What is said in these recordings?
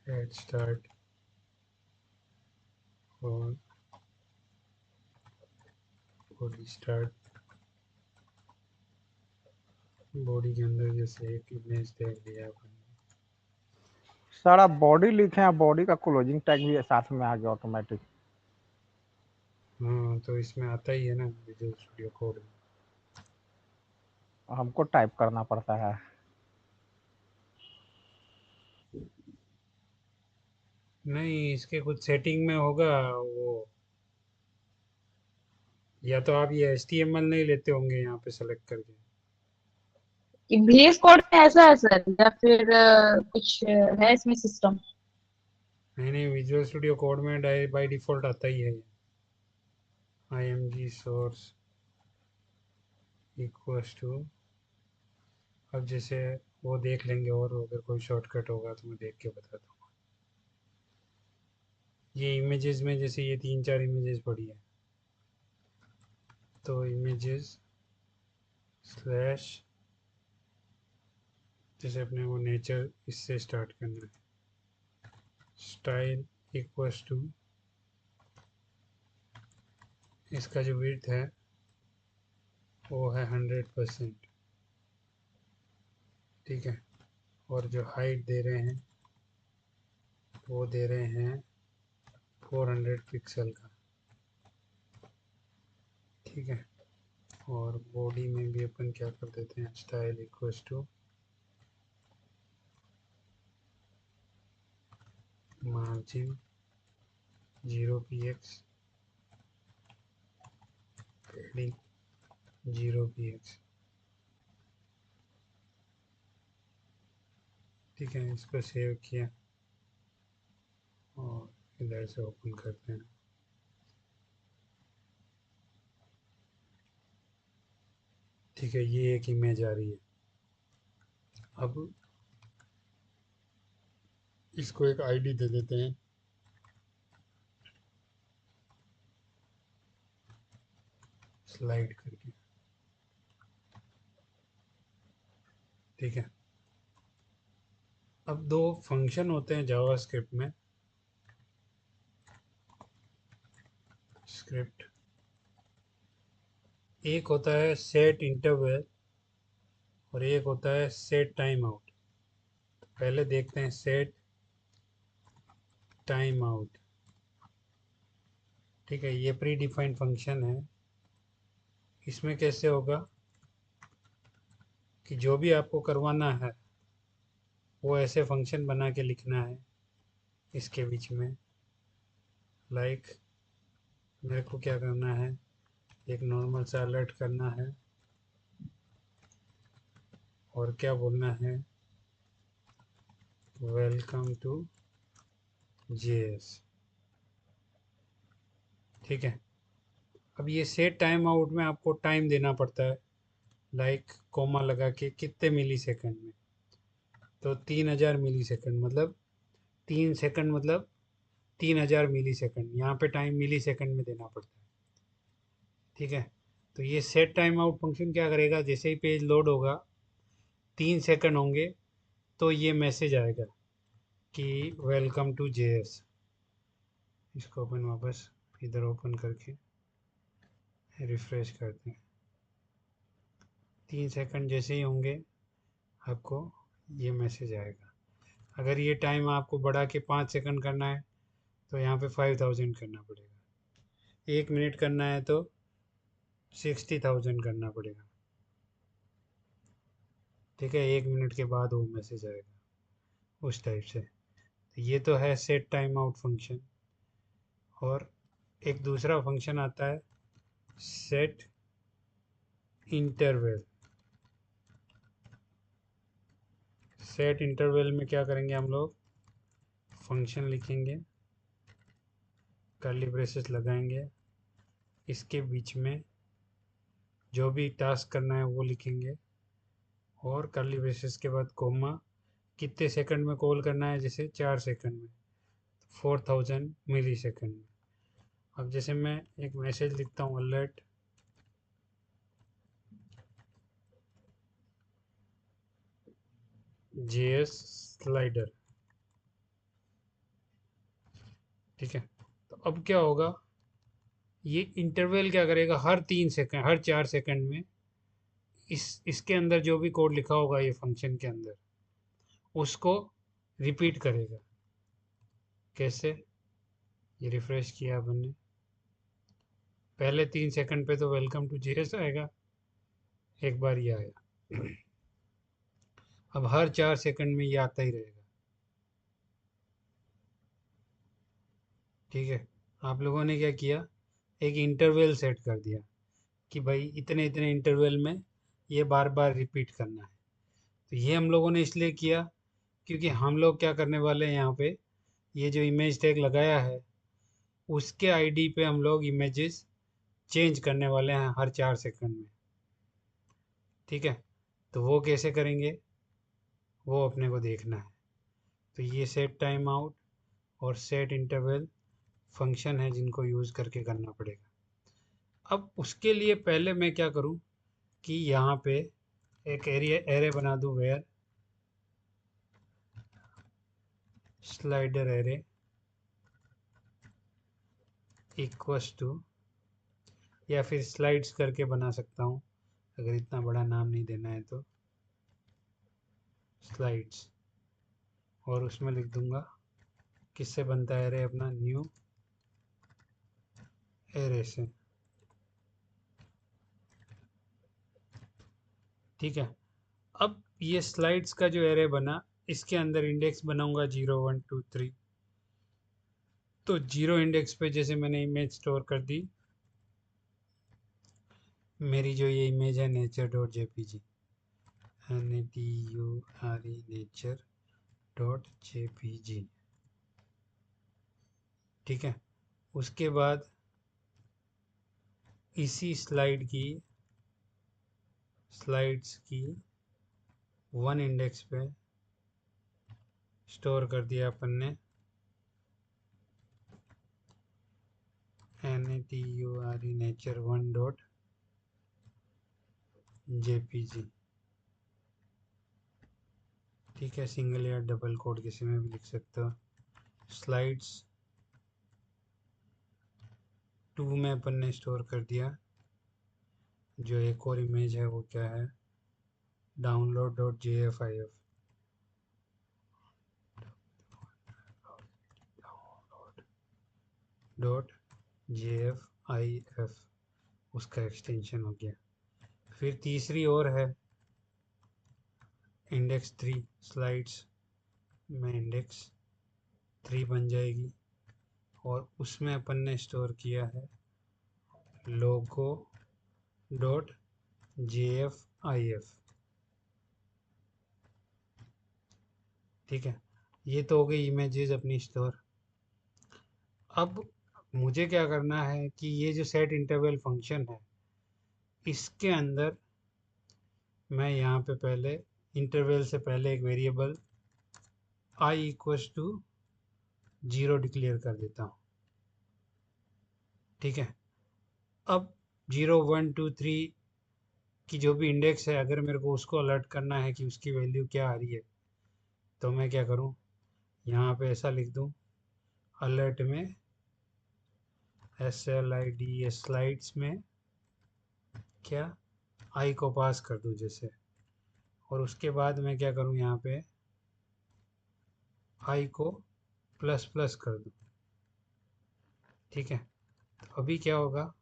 Eight start और body start. Body के अंदर जैसे एक इमेज देख लिया अपन। सारा बॉडी लिखे हैं, बॉडी का क्लोजिंग टैग भी साथ में आ गया ऑटोमेटिक। हाँ तो इसमें आता ही है ना विजुअल स्टूडियो कोड। हमको टाइप करना पड़ता है। नहीं, इसके कुछ सेटिंग में होगा वो, या तो आप ये HTML नहीं लेते होंगे यहाँ पे सेलेक्ट करके। कि VS कोड में ऐसा है सर, या फिर कुछ है इसमें सिस्टम? नहीं नहीं, विजुअल स्टूडियो कोड में बाय डिफॉल्ट आता ही है img source इक्वल्स टू। अब जैसे वो देख लेंगे, और अगर कोई शॉर्टकट होगा तो मैं देख के बता दूंगा। ये इमेजेस में जैसे ये 3-4 इमेजेस पड़ी है, तो इमेजेस स्लैश, जैसे अपने वो नेचर इससे स्टार्ट करना है, स्टाइल इक्वल्स टू, इसका जो विड्थ है वो है 100%। ठीक है, और जो हाइट दे रहे हैं वो दे रहे हैं 400 पिक्सल का। ठीक है, और बॉडी में भी अपन क्या कर देते हैं, style equals to margin 0 px, padding 0 px। ठीक है, इसको सेव किया और इधर से ओपन करते हैं। ठीक है, ये एक इमेज आ रही है। अब इसको एक आईडी दे देते हैं, स्लाइड करके। ठीक है, अब दो फंक्शन होते हैं जावास्क्रिप्ट में, स्क्रिप्ट। एक होता है सेट इंटरवल और एक होता है सेट टाइम आउट। पहले देखते हैं सेट टाइम आउट। ठीक है, ये प्री डिफाइंड फंक्शन है। इसमें कैसे होगा कि जो भी आपको करवाना है वो ऐसे फंक्शन बना के लिखना है इसके बीच में। लाइक मेरे को क्या करना है, एक नॉर्मल सा अलर्ट करना है और क्या बोलना है, वेलकम टू जेएस। ठीक है, अब ये सेट टाइम आउट में आपको टाइम देना पड़ता है, लाइक कोमा लगा के कितने मिली सेकंड में। तो 3000 मिली सेकंड मतलब 3 सेकंड मतलब 3000 मिली सेकंड। यहाँ पे टाइम मिली सेकंड में देना पड़ता है। ठीक है, तो ये सेट टाइम आउट फंक्शन क्या करेगा, जैसे ही पेज लोड होगा 3 सेकंड होंगे तो ये मैसेज आएगा कि वेलकम टू जेएस। इसको अपन वापस इधर ओपन करके रिफ्रेश करते हैं। 3 सेकंड जैसे ही होंगे आपको ये मैसेज आएगा। अगर ये टाइम आपको बढ़ा के 5 सेकंड करना है तो यहाँ पे 5000 करना पड़ेगा। 1 मिनट करना है तो 60,000 करना पड़ेगा। ठीक है, 1 मिनट के बाद वो मैसेज आएगा उस टाइप से। तो ये तो है सेट टाइम आउट फंक्शन। और एक दूसरा फंक्शन आता है सेट इंटरवल। सेट इंटरवल में क्या करेंगे हम लोग, फंक्शन लिखेंगे, कर्ली ब्रेसेस लगाएंगे, इसके बीच में जो भी टास्क करना है वो लिखेंगे और कर्ली ब्रेसेस के बाद कोमा, कितने सेकंड में कॉल करना है, जैसे 4 सेकंड में, 4000 मिली सेकंड में। अब जैसे मैं एक मैसेज लिखता हूँ, अलर्ट जेएस स्लाइडर। ठीक है। तो अब क्या होगा, ये इंटरवल क्या करेगा, हर 3 सेकंड, हर 4 सेकंड में इसके अंदर जो भी कोड लिखा होगा ये फंक्शन के अंदर, उसको रिपीट करेगा। कैसे, ये रिफ्रेश किया अपन ने, पहले 3 सेकंड पे तो वेलकम टू जेएस आएगा, एक बार ये आया। अब हर 4 सेकंड में ये आता ही रहेगा। ठीक है। आप लोगों ने क्या किया, एक इंटरवल सेट कर दिया कि भाई इतने इतने इंटरवल में ये बार बार रिपीट करना है। तो ये हम लोगों ने इसलिए किया क्योंकि हम लोग क्या करने वाले हैं, यहाँ पे ये जो इमेज टैग लगाया है उसके आईडी पे हम लोग इमेजेस चेंज करने वाले हैं हर 4 सेकंड में। ठीक है। तो वो कैसे करेंगे, वो अपने को देखना है। तो ये सेट टाइम आउट और सेट इंटरवल फंक्शन है जिनको यूज़ करके करना पड़ेगा। अब उसके लिए पहले मैं क्या करूं कि यहाँ पे एक एरे बना दूं, where slider array equals to, या फिर स्लाइड्स करके बना सकता हूँ अगर इतना बड़ा नाम नहीं देना है तो, स्लाइड्स। और उसमें लिख दूंगा किससे बनता है एरे अपना, न्यू एरे से। ठीक है। अब ये स्लाइड्स का जो एरे बना, इसके अंदर इंडेक्स बनाऊंगा 0 1 2 3। तो 0 इंडेक्स पे जैसे मैंने इमेज स्टोर कर दी, मेरी जो ये इमेज है nature dot JPG, NATURE nature dot JPG. ठीक है। उसके बाद इसी स्लाइड्स की 1 इंडेक्स पे स्टोर कर दिया अपन ने NATURE नेचर 1 डॉट जेपीजी। ठीक है। सिंगल या डबल कोड किसी में भी लिख सकते हो। स्लाइड्स 2 में अपन ने स्टोर कर दिया जो एक और इमेज है, वो क्या है, download dot JFIF। Dot JFIF उसका एक्सटेंशन हो गया। फिर तीसरी और है इंडेक्स 3, स्लाइड्स में इंडेक्स 3 बन जाएगी और उसमें अपन ने स्टोर किया है लोगो डॉट JFIF। ठीक है। ये तो हो गई इमेजेस अपनी स्टोर। अब मुझे क्या करना है कि ये जो सेट इंटरवल फंक्शन है इसके अंदर मैं यहाँ पे पहले इंटरवल से पहले एक variable I equals to 0 declare कर देता हूँ। ठीक है। अब 0 1 2 3 की जो भी इंडेक्स है, अगर मेरे को उसको अलर्ट करना है कि उसकी वैल्यू क्या आ रही है, तो मैं क्या करूँ, यहाँ पे ऐसा लिख दूँ, अलर्ट में SLID स्लाइड्स में क्या I को पास कर दूँ जैसे, और उसके बाद मैं क्या करूँ, यहाँ पे I को प्लस प्लस कर दूँ। ठीक है। तो अभी क्या होगा,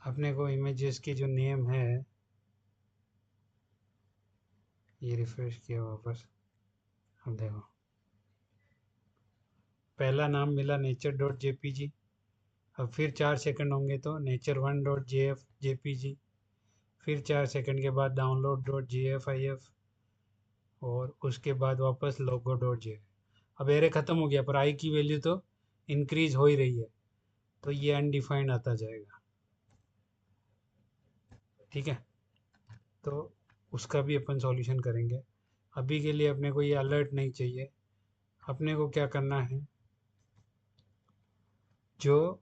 अपने को इमेजेस की जो नेम है, ये रिफ्रेश किया वापस, अब देखो पहला नाम मिला नेचर डॉट जेपीजी। अब फिर 4 सेकंड होंगे तो नेचर 1 डॉट जेपीजी, फिर 4 सेकंड के बाद डाउनलोड डॉट JFIF, और उसके बाद वापस लोगो डॉट जे। अब एरे ख़त्म हो गया पर आई की वैल्यू तो इंक्रीज हो ही रही है, तो ये अनडिफाइंड आता जाएगा। ठीक है। तो उसका भी अपन सॉल्यूशन करेंगे। अभी के लिए अपने को ये अलर्ट नहीं चाहिए। अपने को क्या करना है, जो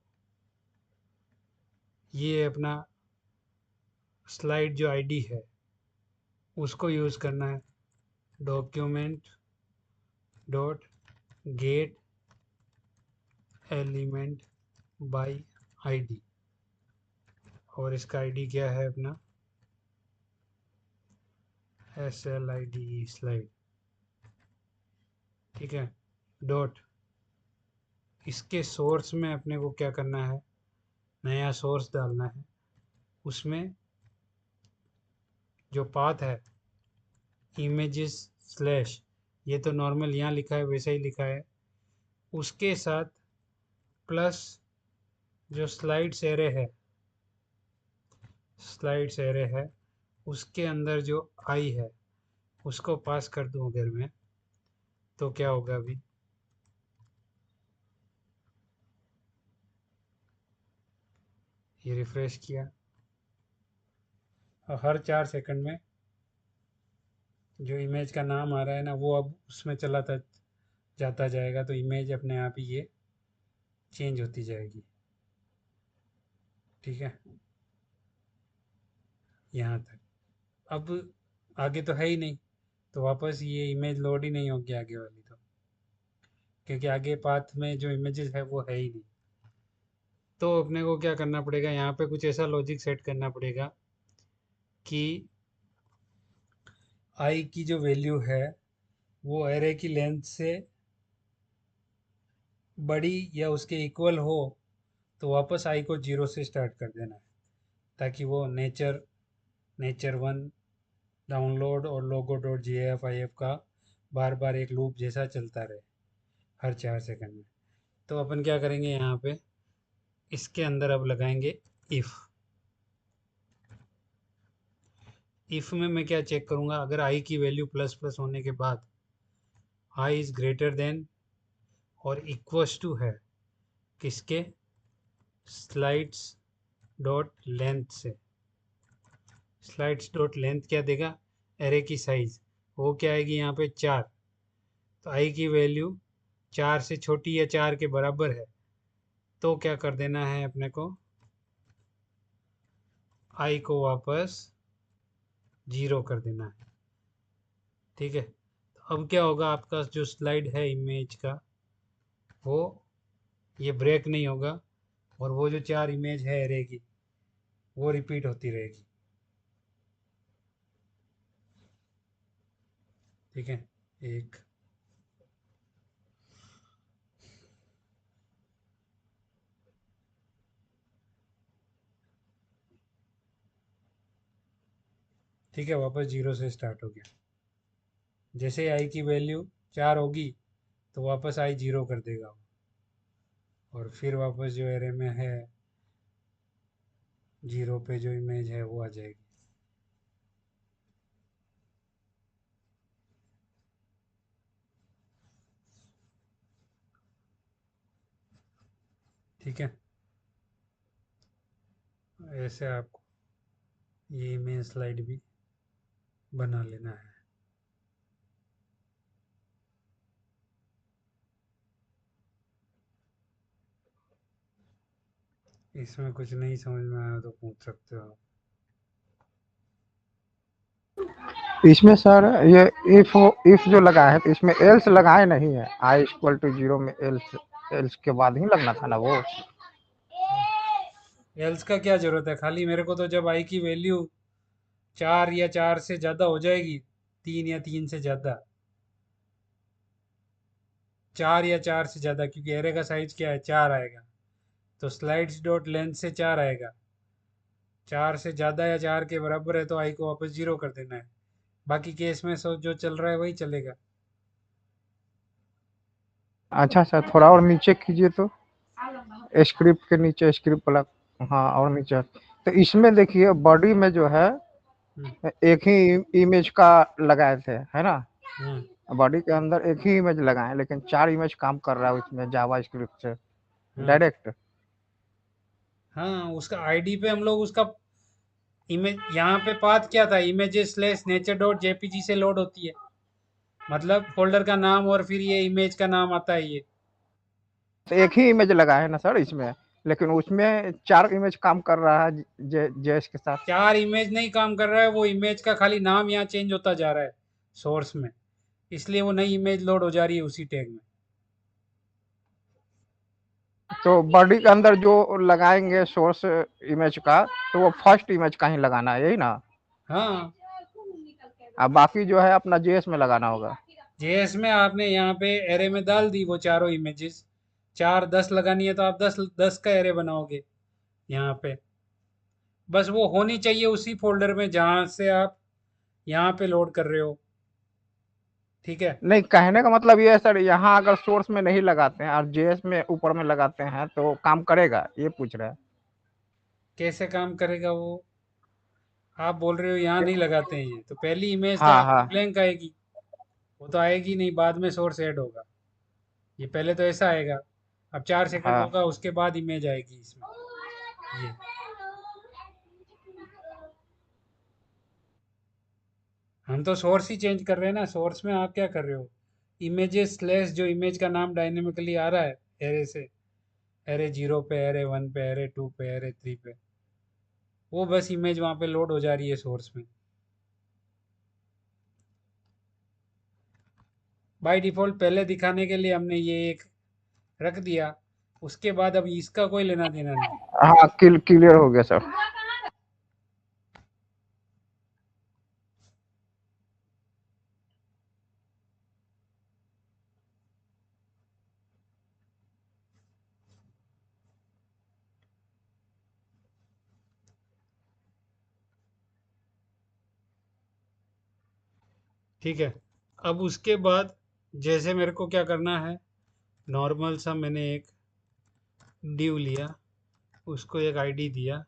ये अपना स्लाइड जो आईडी है उसको यूज़ करना है, document dot get element by ID, और इसका आईडी क्या है अपना SLIDE स्लाइड, ठीक है। डॉट इसके सोर्स में अपने को क्या करना है, नया सोर्स डालना है, उसमें जो पाथ है इमेजेस स्लैश, ये तो नॉर्मल यहाँ लिखा है वैसा ही लिखा है, उसके साथ प्लस जो स्लाइड्स एरे है उसके अंदर जो आई है उसको पास कर दूं अगर मैं, तो क्या होगा अभी, ये रिफ्रेश किया और हर 4 सेकंड में जो इमेज का नाम आ रहा है ना वो अब उसमें जाता जाएगा, तो इमेज अपने आप ही ये चेंज होती जाएगी, ठीक है। यहाँ तक अब आगे तो है ही नहीं, तो वापस ये इमेज लोड ही नहीं होगी आगे वाली, तो क्योंकि आगे पाथ में जो इमेजेस है वो है ही नहीं। तो अपने को क्या करना पड़ेगा, यहाँ पे कुछ ऐसा लॉजिक सेट करना पड़ेगा कि आई की जो वैल्यू है वो एरे की लेंथ से बड़ी या उसके इक्वल हो, तो वापस आई को 0 से स्टार्ट कर देना है, ताकि वो नेचर वन डाउनलोड और लोगो डॉट GIF का बार बार एक लूप जैसा चलता रहे हर 4 सेकंड में। तो अपन क्या करेंगे, यहाँ पे इसके अंदर अब लगाएंगे इफ़ में मैं क्या चेक करूँगा, अगर आई की वैल्यू प्लस प्लस होने के बाद आई इज़ ग्रेटर देन और इक्वस टू है किसके, स्लाइड्स डॉट लेंथ से। स्लाइड्स डॉट लेंथ क्या देगा, एरे की साइज, वो क्या आएगी यहाँ पे 4, तो आई की वैल्यू 4 से छोटी या 4 के बराबर है, तो क्या कर देना है अपने को, आई को वापस 0 कर देना है, ठीक है। तो अब क्या होगा, आपका जो स्लाइड है इमेज का वो ये ब्रेक नहीं होगा, और वो जो 4 इमेज है एरे की वो रिपीट होती रहेगी, ठीक है। एक ठीक है, वापस 0 से स्टार्ट हो गया। जैसे आई की वैल्यू 4 होगी तो वापस आई 0 कर देगा, और फिर वापस जो एरे में है 0 पे जो इमेज है वो आ जाएगी, ठीक है। ऐसे आपको ये इमेज स्लाइड भी बना लेना है। इसमें कुछ नहीं समझ में आया तो पूछ सकते हो। इसमें सर ये इफ जो लगा है तो इसमें एल्स लगाए नहीं है, आई इक्वल टू 0 में एल्स के बाद ही लगना था ना वो। एल्स का क्या जरूरत है, खाली मेरे को तो जब आई की वैल्यू 4 या 4 से ज़्यादा हो जाएगी, 3 या 3 से ज़्यादा, 4 या 4 से ज़्यादा, क्योंकि एरे का साइज क्या है 4 आएगा, तो स्लाइड्स डॉट लेंथ से 4 आएगा, 4 से ज़्यादा या 4 के बराबर है तो आई को वापस 0 कर देना है। बाकी केस में जो चल रहा है वही चलेगा। अच्छा सर थोड़ा और नीचे कीजिए तो, स्क्रिप्ट के नीचे स्क्रिप्ट वाला, हाँ और नीचे। तो इसमें देखिए बॉडी में जो है एक ही इमेज का लगाए थे, है ना, बॉडी के अंदर एक ही इमेज लगाए, लेकिन 4 इमेज काम कर रहा है उसमें जावा स्क्रिप्ट से डायरेक्ट। हाँ, उसका आईडी पे हम लोग उसका इमेज, यहाँ पे पाथ क्या था, images slash nature dot JPG से लोड होती है, मतलब फोल्डर का नाम और फिर ये इमेज का नाम आता है ये। तो एक ही इमेज लगा है ना सर इसमें, लेकिन उसमें 4 इमेज काम कर रहा है जेएस के साथ। 4 इमेज नहीं काम कर रहा है, वो इमेज का खाली नाम यहाँ चेंज होता जा रहा है सोर्स में, इसलिए वो नई इमेज लोड हो जा रही है उसी टैग में। तो बॉडी के अंदर जो लगाएंगे सोर्स इमेज का, तो वो फर्स्ट इमेज का ही लगाना है, यही ना? हाँ, अब बाकी जो है अपना जेएस में लगाना होगा। जेएस में आपने यहाँ पे एरे में डाल दी वो चारों इमेजेस। 4 10 लगानी है तो आप 10 10 का एरे बनाओगे यहाँ पे। बस वो होनी चाहिए उसी फोल्डर में जहाँ से आप यहाँ पे लोड कर रहे हो। ठीक है। नहीं, कहने का मतलब ये है सर, यहाँ अगर सोर्स में नहीं लगाते हैं और जेएस में ऊपर में लगाते हैं तो काम करेगा, ये पूछ रहे हैं। कैसे काम करेगा वो? आप बोल रहे हो यहाँ नहीं लगाते हैं, ये तो पहली इमेज तो हाँ आपकी हाँ ब्लैंक आएगी। वो तो आएगी नहीं, बाद में सोर्स ऐड होगा। ये पहले तो ऐसा आएगा। अब 4 सेकंड हाँ। होगा उसके बाद इमेज आएगी इसमें। ये हम तो सोर्स ही चेंज कर रहे हैं ना। सोर्स में आप क्या कर रहे हो? इमेजेस स्लैश जो इमेज का नाम डायनेमिकली आ रहा है एरे से, एरे 0 पे, एरे 1 पे, एरे 2 पे, एरे 3 पे, वो बस इमेज वहाँ पे लोड हो जा रही है सोर्स में। बाय डिफॉल्ट पहले दिखाने के लिए हमने ये एक रख दिया। उसके बाद अब इसका कोई लेना देना नहीं। हाँ, क्लियर हो गया सर। ठीक है। अब उसके बाद जैसे मेरे को क्या करना है, नॉर्मल सा मैंने एक div लिया, उसको एक आईडी दिया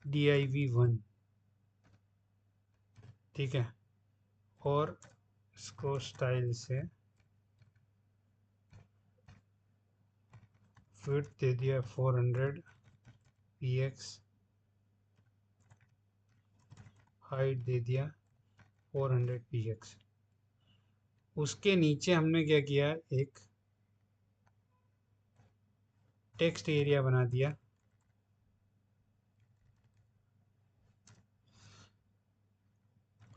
div1। ठीक है। और इसको स्टाइल से फिट दे दिया 400 px, हाइट दे दिया 400 px। उसके नीचे हमने क्या किया, एक टेक्स्ट एरिया बना दिया।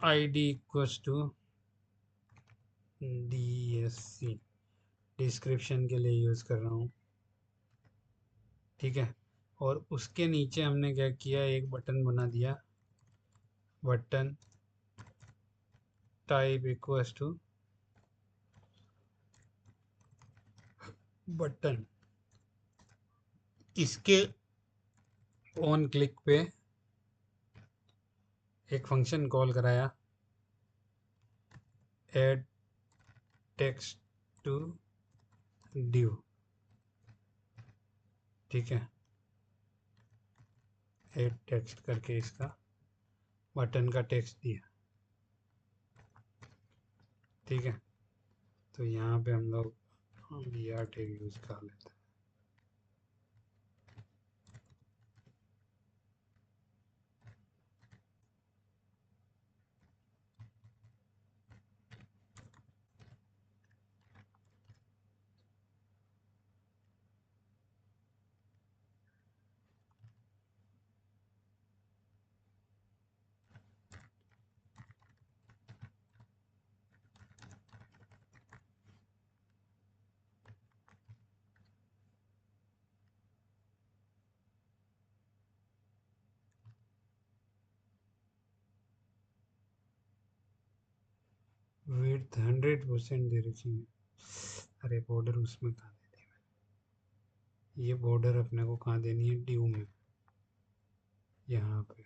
id equals to dsc, description के लिए यूज़ कर रहा हूँ। ठीक है। और उसके नीचे हमने क्या किया, एक बटन बना दिया। Button type equals to button. इसके ऑन क्लिक पे एक फंक्शन कॉल कराया, ऐड टेक्स्ट टू div। ठीक है। ऐड टेक्स्ट करके इसका बटन का टेक्स्ट दिया। ठीक है। तो यहाँ पे हम लोग बी आर टैग यूज़ कर लेते हैं। विड्थ 100% दे रखी है। अरे बॉर्डर उसमें कहाँ दे दी मैंने? ये बॉर्डर अपने को कहाँ देनी है, ड्यू में, यहाँ पे।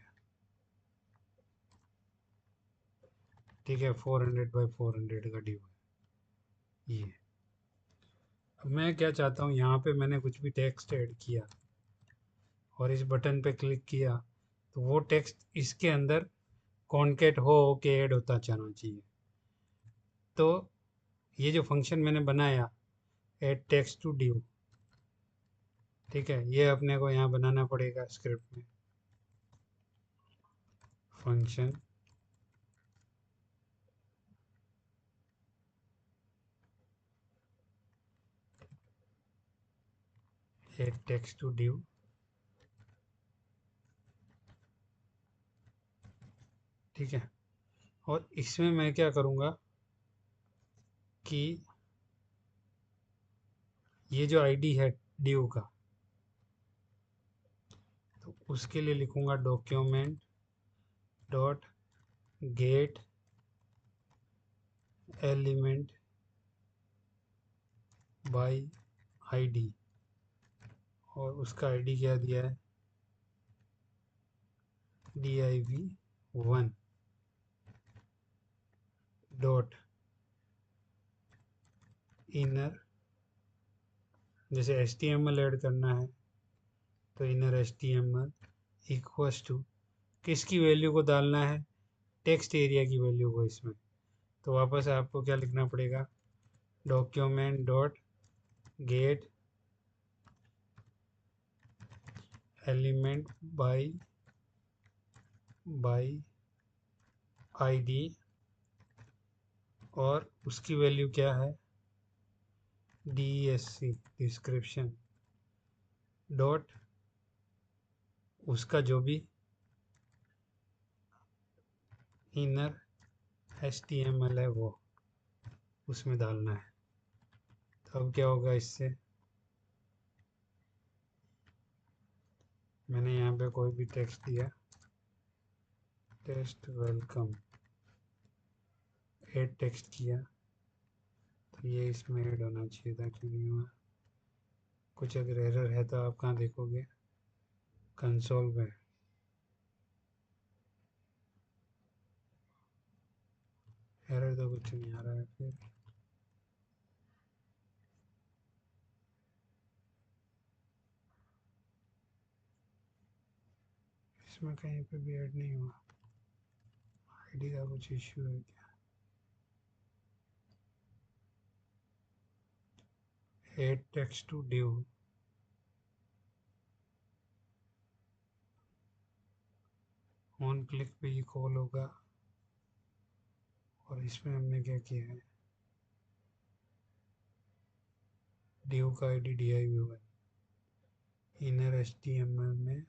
ठीक है। 400 बाई 400 का ड्यू है ये। अब मैं क्या चाहता हूँ, यहाँ पे मैंने कुछ भी टेक्स्ट ऐड किया और इस बटन पे क्लिक किया, तो वो टेक्स्ट इसके अंदर कॉन्केट हो के ऐड होता जाना चाहिए। तो ये जो फंक्शन मैंने बनाया, ऐड टेक्स्ट टू ड्यू, ठीक है, ये अपने को यहाँ बनाना पड़ेगा स्क्रिप्ट में। Function add text to do. ठीक है। और इसमें मैं क्या करूँगा कि ये जो आईडी है ड्यू का, तो उसके लिए लिखूंगा document dot get element by ID, और उसका आईडी क्या दिया है, div1 डॉट इनर, जैसे html ऐड करना है तो इनर html इक्वल्स टू किसकी वैल्यू को डालना है, टेक्स्ट एरिया की वैल्यू को इसमें। तो वापस आपको क्या लिखना पड़ेगा, document dot get element by ID, और उसकी वैल्यू क्या है, DESC डिस्क्रिप्शन डॉट उसका जो भी इनर HTML है वो उसमें डालना है। तो अब क्या होगा इससे, मैंने यहाँ पे कोई भी टेक्स्ट दिया, टेस्ट वेलकम, ऐड टेक्स्ट किया, तो ये इसमें ऐड होना चाहिए था, क्यों नहीं हुआ। कुछ अगर एरर है तो आप कहाँ देखोगे, कंसोल में। एरर तो कुछ नहीं आ रहा है फिर, इसमें कहीं पे भी ऐड नहीं हुआ। आईडी का कुछ इश्यू है क्या, add text to do, on click पे ये कॉल होगा, और इसमें हमने क्या किया है, ड्यू का आईडी div1 इनर HTML में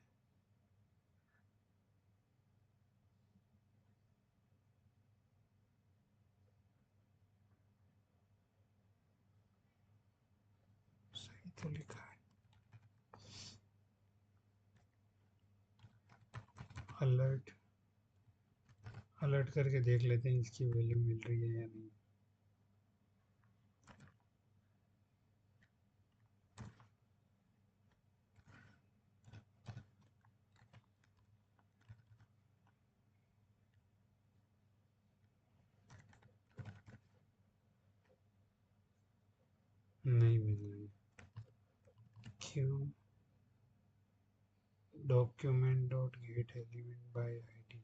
सही तो लिखा है, अलर्ट अलर्ट करके देख लेते हैं इसकी वैल्यू मिल रही है या नहीं। नहीं मिल रही है, क्यों, document dot get element by ID,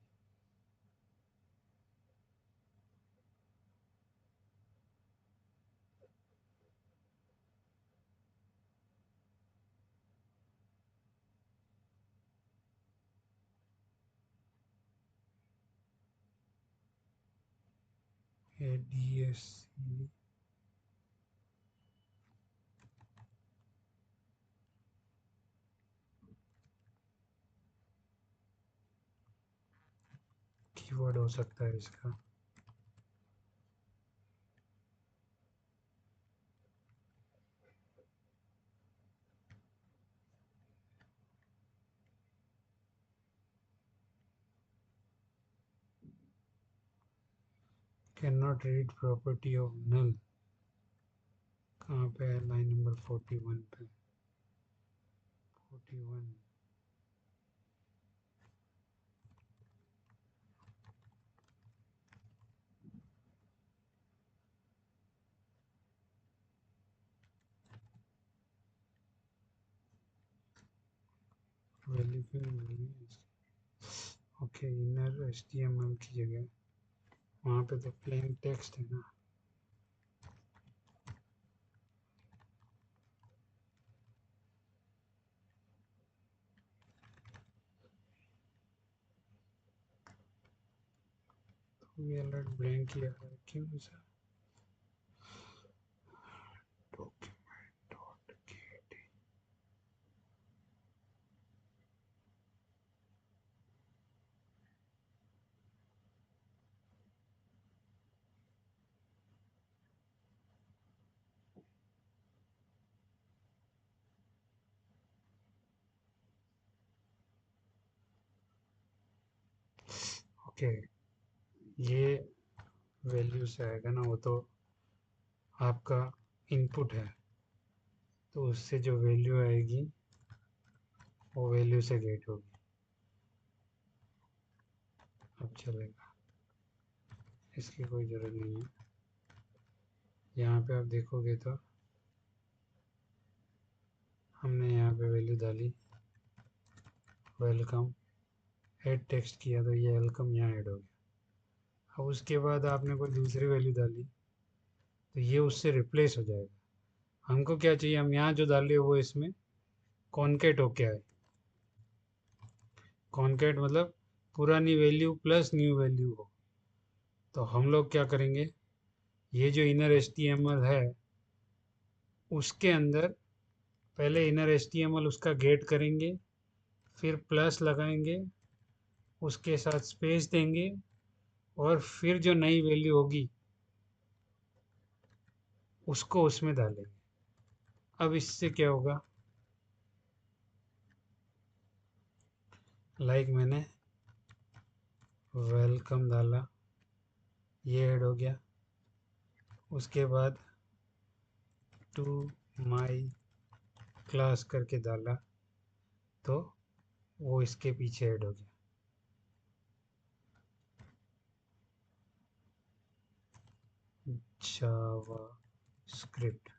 DSC keyword हो सकता है इसका, can not read property of null, कहाँ पे है, लाइन नंबर 41 पे, 41 वैल्यू क्यों नहीं मिल रही है इसकी? ओके, इनर HTML की जगह वहाँ पे तो प्लेन टेक्स्ट है ना, तो ये अलर्ट ब्लैंक किया है, क्यों sir, document dot gate, okay, ये वैल्यू से आएगा ना, वो तो आपका इनपुट है, तो उससे जो वैल्यू आएगी वो वैल्यू से गेट होगी। अब चलेगा, इसकी कोई ज़रूरत नहीं है। यहाँ पे आप देखोगे तो हमने यहाँ पे वैल्यू डाली वेलकम, ऐड टेक्स्ट किया तो ये वेलकम यहाँ ऐड हो गया। अब उसके बाद आपने कोई दूसरी वैल्यू डाली तो ये उससे रिप्लेस हो जाएगा। हमको क्या चाहिए, हम यहाँ जो डाले वो इसमें कॉन्केट होके आए। कॉन्केट मतलब पुरानी वैल्यू प्लस न्यू वैल्यू हो। तो हम लोग क्या करेंगे, ये जो इनर एचटीएमएल है उसके अंदर पहले इनर एचटीएमएल उसका गेट करेंगे, फिर प्लस लगाएंगे, उसके साथ स्पेस देंगे, और फिर जो नई वैल्यू होगी उसको उसमें डालेंगे। अब इससे क्या होगा, लाइक मैंने वेलकम डाला, ये ऐड हो गया। उसके बाद टू माई क्लास करके डाला तो वो इसके पीछे ऐड हो गया। जावा स्क्रिप्ट,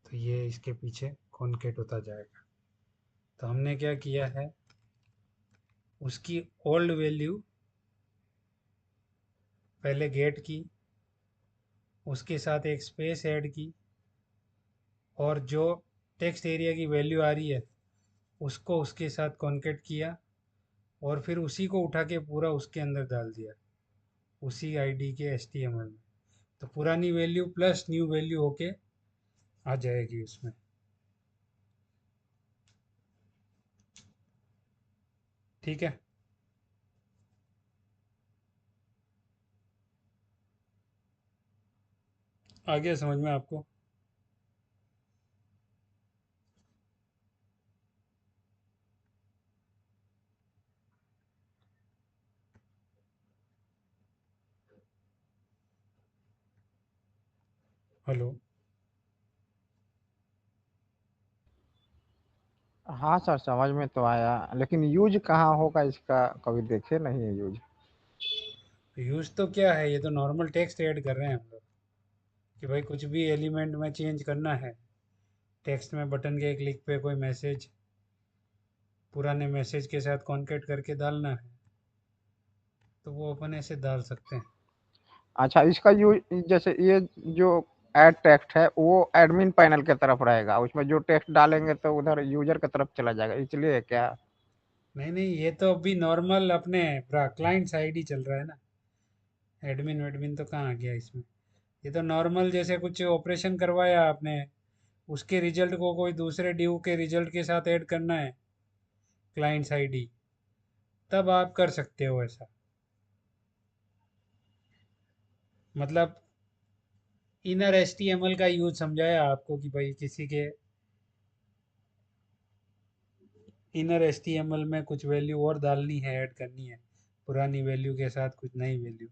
तो ये इसके पीछे कॉन्केट होता जाएगा। तो हमने क्या किया है, उसकी ओल्ड वैल्यू पहले गेट की, उसके साथ एक स्पेस ऐड की, और जो टेक्स्ट एरिया की वैल्यू आ रही है उसको उसके साथ कॉन्केट किया, और फिर उसी को उठा के पूरा उसके अंदर डाल दिया, उसी आईडी के एचटीएमएल में। तो पुरानी वैल्यू प्लस न्यू वैल्यू होके आ जाएगी उसमें। ठीक है, आ गया समझ में आपको? हेलो? हाँ सर, समझ में तो आया, लेकिन यूज कहाँ होगा इसका, कभी देखे नहीं है यूज। यूज़ तो क्या है, ये तो नॉर्मल टेक्स्ट ऐड कर रहे हैं हम लोग, कि भाई कुछ भी एलिमेंट में चेंज करना है, टेक्स्ट में बटन के क्लिक पे कोई मैसेज पुराने मैसेज के साथ कॉन्केट करके डालना है, तो वो अपन ऐसे डाल सकते हैं। अच्छा, इसका यूज जैसे ये जो ऐड टेक्स्ट है वो एडमिन पैनल की तरफ रहेगा, उसमें जो टेक्स्ट डालेंगे तो उधर यूजर की तरफ चला जाएगा, इसलिए क्या? नहीं नहीं, ये तो अभी नॉर्मल अपने क्लाइंट साइड ही चल रहा है ना, एडमिन वेडमिन तो कहाँ आ गया इसमें। ये तो नॉर्मल जैसे कुछ ऑपरेशन करवाया आपने, उसके रिजल्ट को कोई दूसरे ड्यू के रिजल्ट के साथ ऐड करना है क्लाइंट साइड ही, तब आप कर सकते हो ऐसा। मतलब इनर एचटीएमएल का यूज समझाया आपको कि भाई किसी के इनर एचटीएमएल में कुछ वैल्यू और डालनी है, ऐड करनी है, पुरानी वैल्यू के साथ कुछ नई वैल्यू,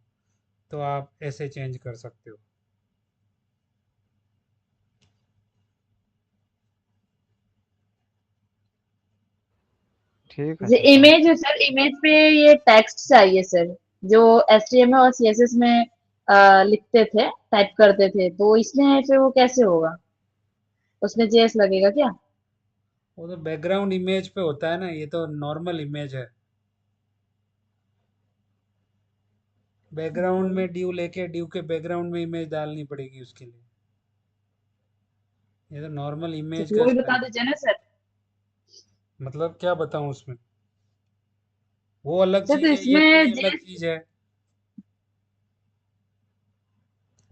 तो आप ऐसे चेंज कर सकते हो। ठीक है जैसे सर, समझ। इमेज है सर, इमेज पे ये टेक्स्ट चाहिए सर, जो एचटीएमएल और सीएसएस में लिखते थे, टाइप करते थे, तो इसमें फिर वो कैसे होगा, उसमें जेएस लगेगा क्या? वो तो बैकग्राउंड इमेज पे होता है ना, ये तो नॉर्मल इमेज है। बैकग्राउंड में ड्यू लेके ड्यू के बैकग्राउंड में इमेज डालनी पड़ेगी उसके लिए। ये तो नॉर्मल तो इमेज का वो भी बता स्टाइल है। दीजिए ना सर। मतलब क्या बताऊं उसमें, वो अलग सर तो चीज है, ये इसमें अलग जेएस। चीज है।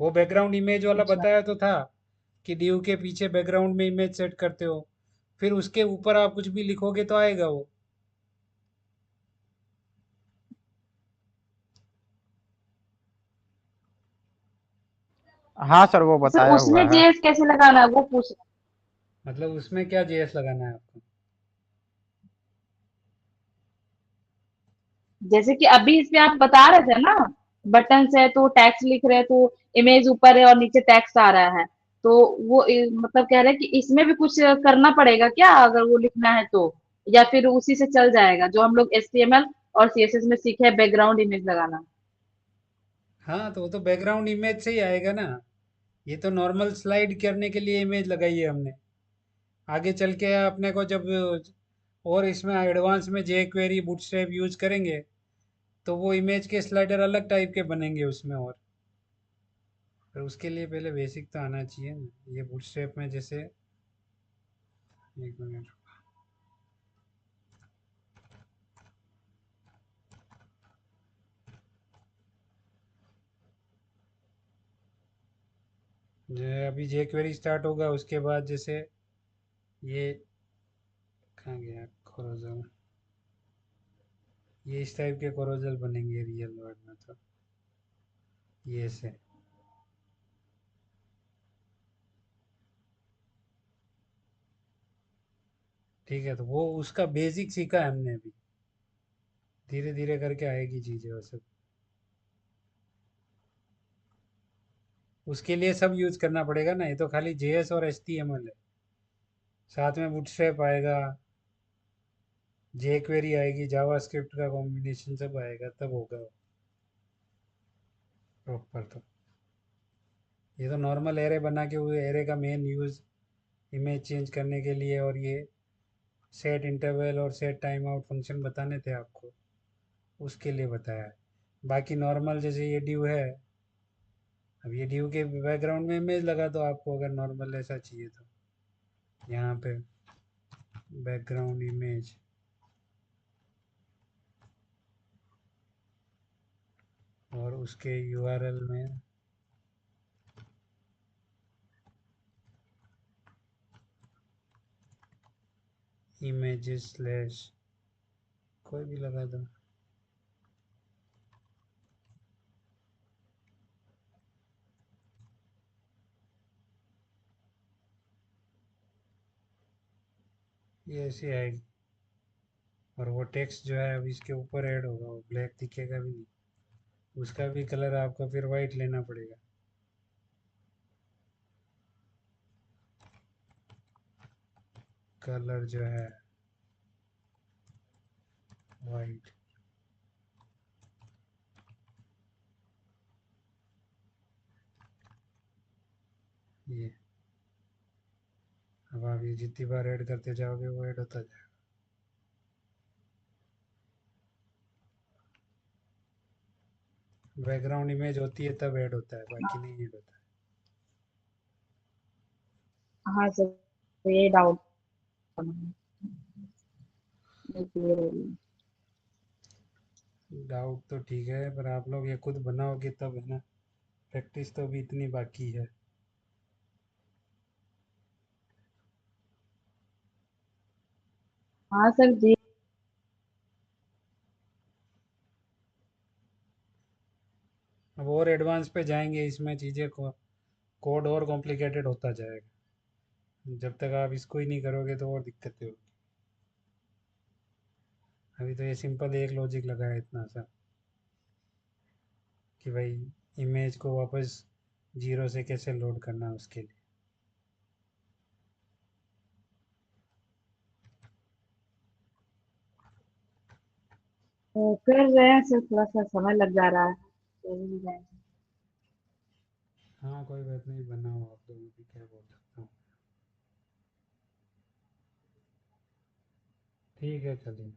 वो बैकग्राउंड इमेज वाला अच्छा। बताया तो था कि ड्यू के पीछे बैकग्राउंड में इमेज सेट करते हो, फिर उसके ऊपर आप कुछ भी लिखोगे तो आएगा वो। हाँ सर, वो तो सर बताया हुआ उसमें है। जेएस कैसे लगाना है वो पूछ। मतलब उसमें क्या जेएस लगाना है आपको? जैसे कि अभी इस पे आप बता रहे थे ना, बटन्स है तो टैक्स लिख रहे हैं तो इमेज ऊपर है और नीचे टैक्स आ रहा है, तो वो मतलब कह रहे हैं कि इसमें भी कुछ करना पड़ेगा क्या अगर वो लिखना है तो, या फिर उसी से चल जाएगा जो हम लोग एचटीएमएल और सीएसएस में सीखे हैं, बैकग्राउंड इमेज लगाना। हाँ, तो वो तो बैकग्राउंड इमेज से ही आएगा ना। ये तो नॉर्मल स्लाइड करने के लिए इमेज लगाई है हमने। आगे चल के अपने को जब और इसमें एडवांस में जे क्वेरी बूटस्ट्रैप यूज करेंगे तो वो इमेज के स्लाइडर अलग टाइप के बनेंगे उसमें। और पर उसके लिए पहले बेसिक तो आना चाहिए ना। ये बूटस्ट्रैप में जैसे, एक मिनट, जो अभी जे क्वेरी स्टार्ट होगा उसके बाद जैसे ये कहाँ गया कोरोजल, ये इस टाइप के कोरोजल बनेंगे रियल वर्ल्ड में। तो ये से ठीक है, तो वो उसका बेसिक सीखा है हमने अभी। धीरे धीरे करके आएगी चीज़ें वो सब। उसके लिए सब यूज करना पड़ेगा ना। ये तो खाली जेएस और एचटीएमएल है, साथ में बूटस्ट्रैप आएगा, जे क्वेरी आएगी, जावास्क्रिप्ट का कॉम्बिनेशन सब आएगा तब होगा प्रॉपर। तो ये तो नॉर्मल एरे बना के हुए एरे का मेन यूज इमेज चेंज करने के लिए, और ये सेट इंटरवल और सेट टाइम आउट फंक्शन बताने थे आपको, उसके लिए बताया है। बाकी नॉर्मल जैसे ये ड्यू है, अब ये ड्यू के बैकग्राउंड में इमेज लगा दो आपको अगर नॉर्मल ऐसा चाहिए तो। यहाँ पे बैकग्राउंड इमेज और उसके यूआरएल में इमेजेस स्लैश कोई भी लगा दो। ये ऐसे आएगी। और वो टेक्स्ट जो है अब इसके ऊपर ऐड होगा, वो ब्लैक दिखेगा भी नहीं। उसका भी कलर आपको फिर वाइट लेना पड़ेगा। कलर जो है वाइट। ये अब आप ये जितनी बार ऐड करते जाओगे वो ऐड होता जाएगा। बैकग्राउंड इमेज होती है तब ऐड होता है, बाकी नहीं ऐड होता हाँ सर, तो ये डाउट क्लियर हो गई। है। डाउट तो ठीक है, पर आप लोग ये खुद बनाओगे तब है ना। प्रैक्टिस तो अभी इतनी बाकी है। हाँ सर जी। अब और एडवांस पे जाएंगे इसमें चीज़ें को, कोड और कॉम्प्लिकेटेड होता जाएगा। जब तक आप इसको ही नहीं करोगे तो और दिक्कतें होगी। अभी तो ये सिंपल एक लॉजिक लगा है इतना सा कि भाई इमेज को वापस जीरो से कैसे लोड करना है उसके लिए। तो कर रहे हैं सर, थोड़ा सा समय लग जा रहा है, तो भी जाएंगे। हाँ कोई बात नहीं, बनाओ आप लोग भी, क्या बोल सकता हूँ। ठीक है चलिए।